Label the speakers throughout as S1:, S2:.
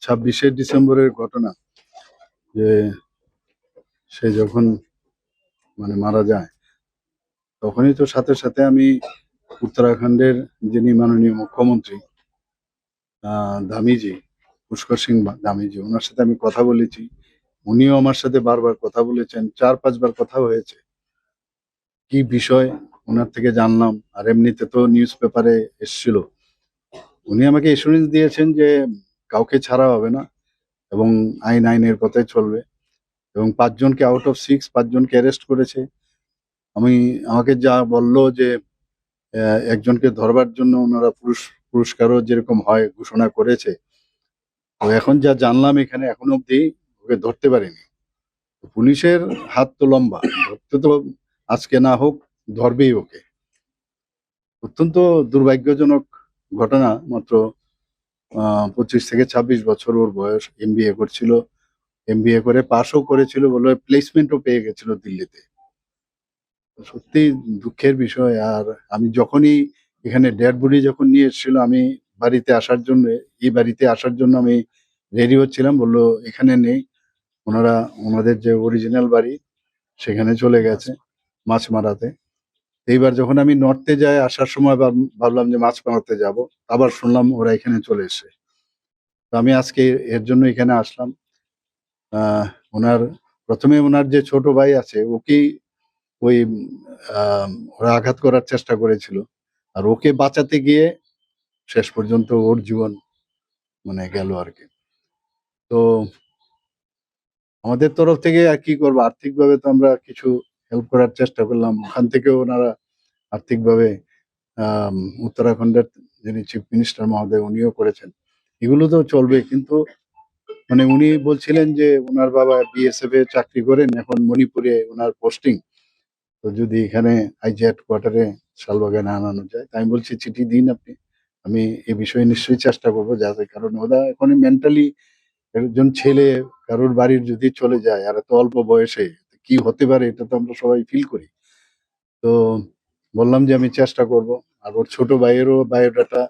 S1: 26শে ডিসেম্বরের ঘটনা যে সে যখন মারা যায়, তখনই তো সাথে সাথে আমি উত্তরাখণ্ডের যিনি মাননীয় মুখ্যমন্ত্রী ধামিজি, পুষ্কর সিং ধামিজি, ওনার সাথে আমি কথা বলেছি। উনিও আমার সাথে বারবার কথা বলেছেন, 4-5 বার কথা হয়েছে। কি বিষয় ওনার থেকে জানলাম, আর এমনিতে তো নিউজ পেপারে এসেছিল। উনি আমাকে এসুরেন্স দিয়েছেন যে কাউকে ছাড়া হবে না এবং আইন আইনের পথে চলবে, এবং 5জনকে আউট অফ 6 5জনকে অ্যারেস্ট করেছে। আমাকে যা বললো যে একজনকে ধরবার জন্য ওনারা পুরস্কারও যেরকম হয় ঘোষণা করেছে। তো এখন যা জানলাম এখানে এখনো অব্দি ওকে ধরতে পারেনি। পুলিশের হাত তো লম্বা, ধরতে তো আজকে না হোক ধরবেই ওকে। অত্যন্ত দুর্ভাগ্যজনক ঘটনা। মাত্র 25 থেকে 26 বছর ওর বয়স। এমবিএ করছিল, এমবিএ করে পাশও করেছিল, বলে প্লেসমেন্টও পেয়ে গেছিল দিল্লিতে। সত্যি দুঃখের বিষয়। আর আমি যখনই এখানে ডেড বডি যখন নিয়ে এসেছিল, আমি বাড়িতে আসার জন্য, এই বাড়িতে আসার জন্য আমি রেডি হচ্ছিলাম, বললো এখানে নেই, ওনাদের যে অরিজিনাল বাড়ি সেখানে চলে গেছে মাছ মারাতে। এইবার যখন আমি নর্থে যাই, আসার সময় ভাবলাম যে মাছ মারাতে যাব, আবার শুনলাম ওরা এখানে চলে এসে। তো আমি আজকে এর জন্য এখানে আসলাম। ওনার প্রথমে ওনার যে ছোট ভাই আছে ওকেই ওই ওরা আঘাত করার চেষ্টা করেছিল, আর ওকে বাঁচাতে গিয়ে শেষ পর্যন্ত ওর জীবন গেল আর কি। তো আমাদের তরফ থেকে আর কি করবো, আর্থিকভাবে তো আমরা কিছু হেল্প করার চেষ্টা করলাম। ওখান থেকেও ওনারা আর্থিকভাবে উত্তরাখণ্ডের যিনি চিফ মিনিস্টার মহোদয় উনিও করেছেন। এগুলো তো চলবে, কিন্তু উনি বলছিলেন যে ওনার বাবা বিএসএফ এ চাকরি করেন, এখন মণিপুরে ওনার পোস্টিং। তো যদি এখানে আইজি হেডকোয়ার্টারে শালবাগানে আনানো যায়, তাই আমি বলছি চিঠি দিন আপনি, আমি এই বিষয়ে নিশ্চয়ই চেষ্টা করবো যাতে, কারণ ওরা এখন মেন্টালি একজন ছেলে কারোর বাড়ির যদি চলে যায় আর এত অল্প বয়সে, কি হতে পারে এটা তো আমরা সবাই ফিল করি। তো বললাম যে আমি চেষ্টা করব। আর ওর ছোট ভাইয়েরও biodata,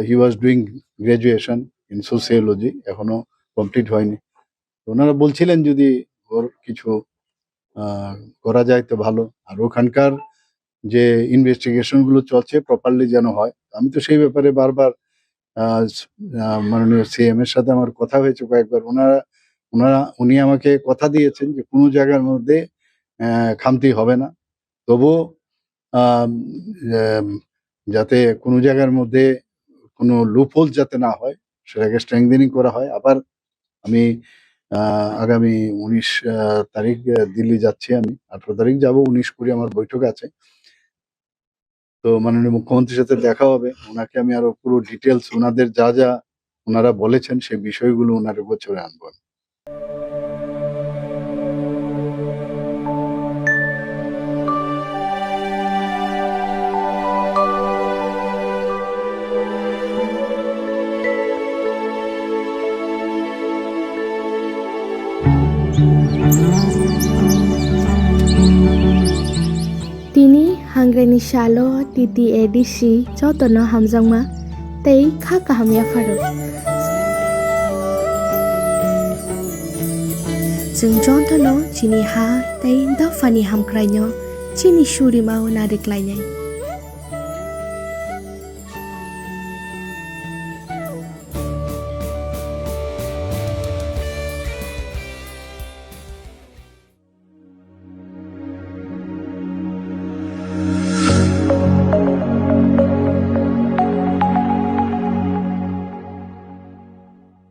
S1: he was doing graduation in sociology, এখনো কমপ্লিট হয়নি। ওনারা বলছিলেন যদি ওর কিছু করা যায় তো ভালো। আর ওখানকার যে ইনভেস্টিগেশন গুলো চলছে প্রপারলি যেন হয়। আমি তো সেই ব্যাপারে বারবার মাননীয় সিএম এর সাথে আমার কথা হয়েছে কয়েকবার। উনি আমাকে কথা দিয়েছেন যে কোনো জায়গার মধ্যে খামতি হবে না, তবুও যাতে কোনো জায়গার মধ্যে কোনো লুপহোল যাতে না হয় সেটাকে স্ট্রেংথেনিং করা হয়। আবার আমি আগামী 19 তারিখ দিল্লি যাচ্ছি। আমি 18 তারিখ যাব, 19-20 আমার বৈঠক আছে। তো মাননীয় মুখ্যমন্ত্রীর সাথে দেখা হবে। ওনাকে আমি আরো পুরো ডিটেলস ওনাদের যা যা ওনারা বলেছেন সেই বিষয়গুলো ওনার গোচরে আনবো।
S2: Tini hangreni shalo titi edisi jotono hamjangma tei kha kaham ya faro. Jeng jotono chini ha tei dafani hamkrainyo chini shuri mau narik lainai.